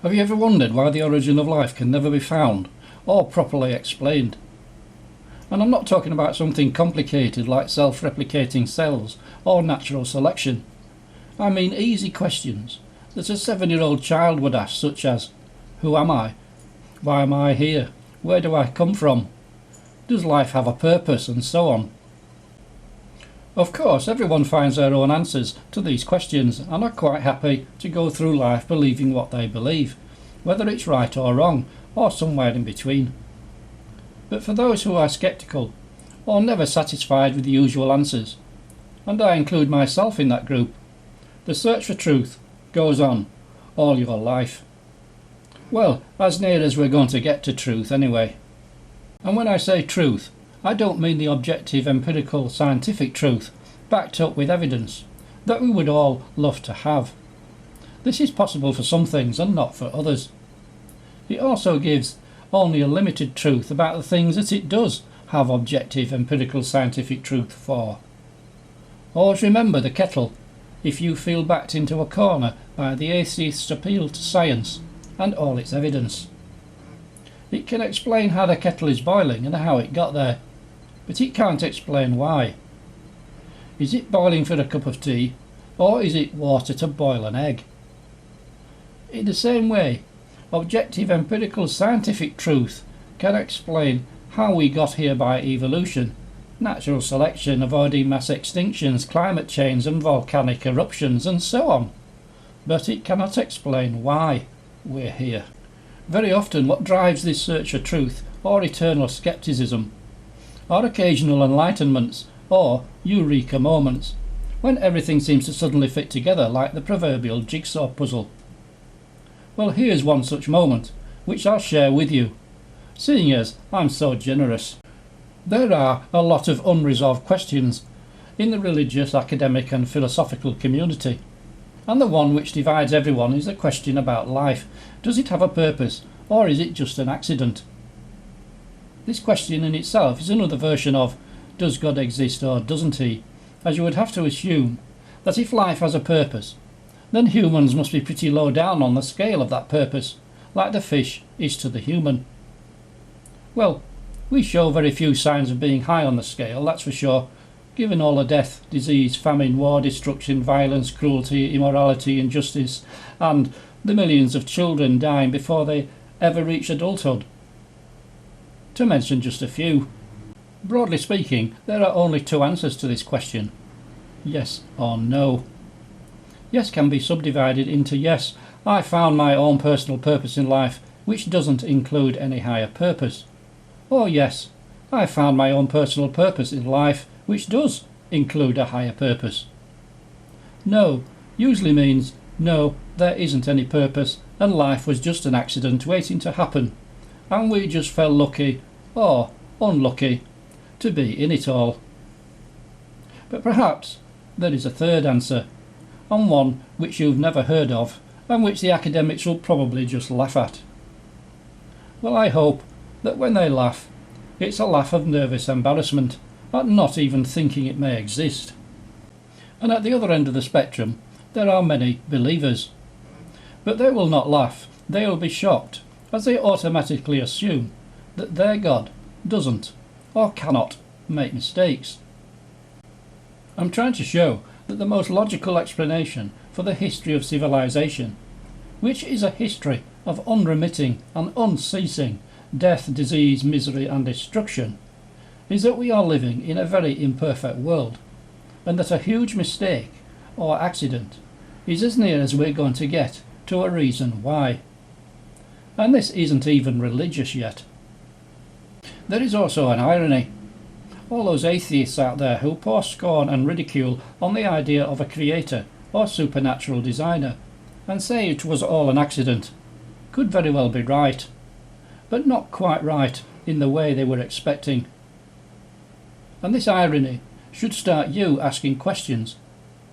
Have you ever wondered why the origin of life can never be found or properly explained? And I'm not talking about something complicated like self-replicating cells or natural selection. I mean easy questions that a 7-year-old child would ask, such as, who am I? Why am I here? Where do I come from? Does life have a purpose? And so on. Of course, everyone finds their own answers to these questions and are quite happy to go through life believing what they believe, whether it's right or wrong, or somewhere in between. But for those who are sceptical, or never satisfied with the usual answers, and I include myself in that group, the search for truth goes on all your life. Well, as near as we're going to get to truth anyway. And when I say truth, I don't mean the objective, empirical, scientific truth, backed up with evidence, that we would all love to have. This is possible for some things and not for others. It also gives only a limited truth about the things that it does have objective, empirical, scientific truth for. Always remember the kettle if you feel backed into a corner by the atheist's appeal to science and all its evidence. It can explain how the kettle is boiling and how it got there, but it can't explain why. Is it boiling for a cup of tea, or is it water to boil an egg? In the same way, objective, empirical, scientific truth can explain how we got here by evolution, natural selection, avoiding mass extinctions, climate change and volcanic eruptions and so on. But it cannot explain why we're here. Very often what drives this search for truth or eternal scepticism are occasional enlightenments or eureka moments, when everything seems to suddenly fit together like the proverbial jigsaw puzzle. Well, here's one such moment, which I'll share with you, seeing as I'm so generous. There are a lot of unresolved questions in the religious, academic and philosophical community, and the one which divides everyone is the question about life. Does it have a purpose, or is it just an accident? This question in itself is another version of, does God exist or doesn't he? As you would have to assume that if life has a purpose, then humans must be pretty low down on the scale of that purpose, like the fish is to the human. Well, we show very few signs of being high on the scale, that's for sure, given all the death, disease, famine, war, destruction, violence, cruelty, immorality, injustice, and the millions of children dying before they ever reach adulthood, to mention just a few. Broadly speaking, there are only two answers to this question: yes or no. Yes can be subdivided into yes, I found my own personal purpose in life which doesn't include any higher purpose, or yes, I found my own personal purpose in life which does include a higher purpose. No usually means no, there isn't any purpose and life was just an accident waiting to happen, and we just felt lucky or unlucky to be in it all. But perhaps there is a third answer, and one which you've never heard of and which the academics will probably just laugh at. Well, I hope that when they laugh, it's a laugh of nervous embarrassment at not even thinking it may exist. And at the other end of the spectrum there are many believers, but they will not laugh, they will be shocked, as they automatically assume that their God doesn't or cannot make mistakes. I'm trying to show that the most logical explanation for the history of civilization, which is a history of unremitting and unceasing death, disease, misery and destruction, is that we are living in a very imperfect world, and that a huge mistake or accident is as near as we're going to get to a reason why. And this isn't even religious yet. There is also an irony. All those atheists out there who pour scorn and ridicule on the idea of a creator or supernatural designer and say it was all an accident could very well be right, but not quite right in the way they were expecting. And this irony should start you asking questions,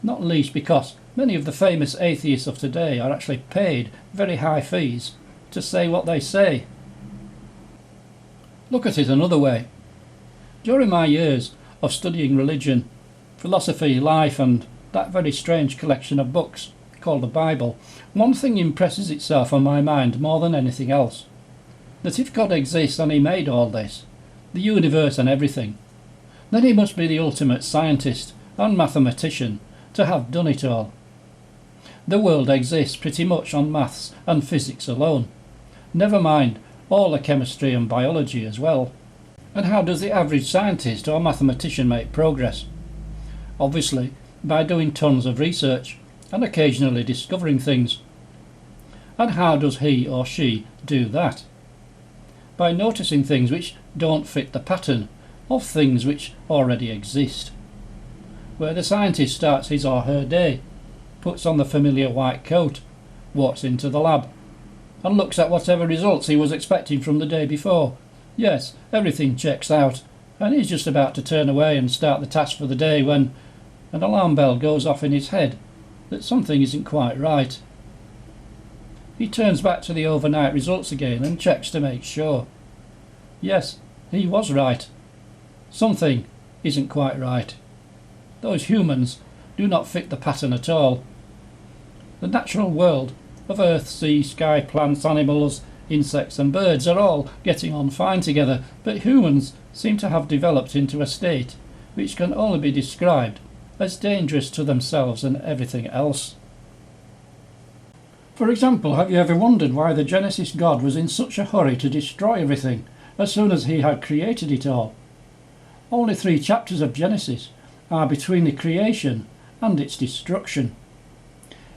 not least because many of the famous atheists of today are actually paid very high fees to say what they say. Look at it another way. During my years of studying religion, philosophy, life and that very strange collection of books called the Bible, one thing impresses itself on my mind more than anything else. That if God exists and he made all this, the universe and everything, then he must be the ultimate scientist and mathematician to have done it all. The world exists pretty much on maths and physics alone. Never mind all the chemistry and biology as well. And how does the average scientist or mathematician make progress? Obviously, by doing tons of research and occasionally discovering things. And how does he or she do that? By noticing things which don't fit the pattern of things which already exist. Where the scientist starts his or her day, puts on the familiar white coat, walks into the lab, and looks at whatever results he was expecting from the day before. Yes, everything checks out, and he's just about to turn away and start the task for the day when an alarm bell goes off in his head that something isn't quite right. He turns back to the overnight results again and checks to make sure. Yes, he was right. Something isn't quite right. Those humans do not fit the pattern at all. The natural world of earth, sea, sky, plants, animals, insects and birds are all getting on fine together, but humans seem to have developed into a state which can only be described as dangerous to themselves and everything else. For example, have you ever wondered why the Genesis God was in such a hurry to destroy everything as soon as he had created it all? Only 3 chapters of Genesis are between the creation and its destruction.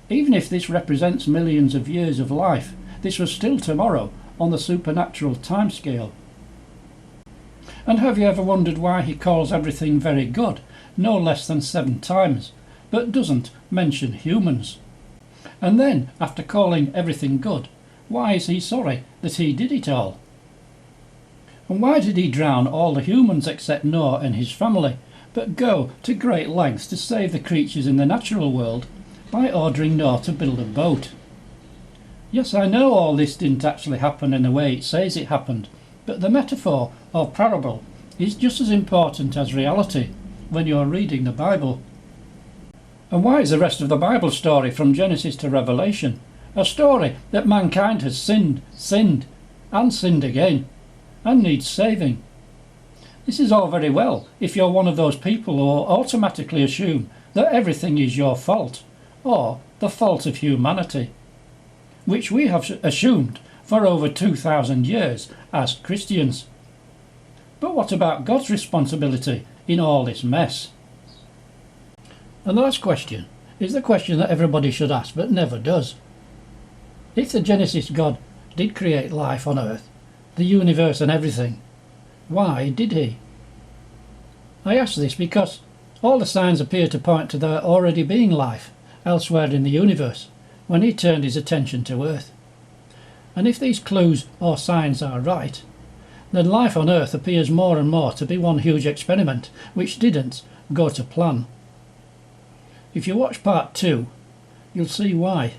Even if this represents millions of years of life, this was still tomorrow on the supernatural timescale. And have you ever wondered why he calls everything very good no less than 7 times, but doesn't mention humans? And then, after calling everything good, why is he sorry that he did it all? And why did he drown all the humans except Noah and his family, but go to great lengths to save the creatures in the natural world by ordering Noah to build a boat? Yes, I know all this didn't actually happen in the way it says it happened, but the metaphor or parable is just as important as reality when you're reading the Bible. And why is the rest of the Bible story from Genesis to Revelation a story that mankind has sinned, and sinned again, and needs saving? This is all very well if you're one of those people who automatically assume that everything is your fault, or the fault of humanity, which we have assumed for over 2,000 years as Christians. But what about God's responsibility in all this mess? And the last question is the question that everybody should ask but never does. If the Genesis God did create life on earth, the universe and everything, why did he? I ask this because all the signs appear to point to there already being life elsewhere in the universe when he turned his attention to Earth. And if these clues or signs are right, then life on Earth appears more and more to be one huge experiment which didn't go to plan. If you watch part 2, you'll see why.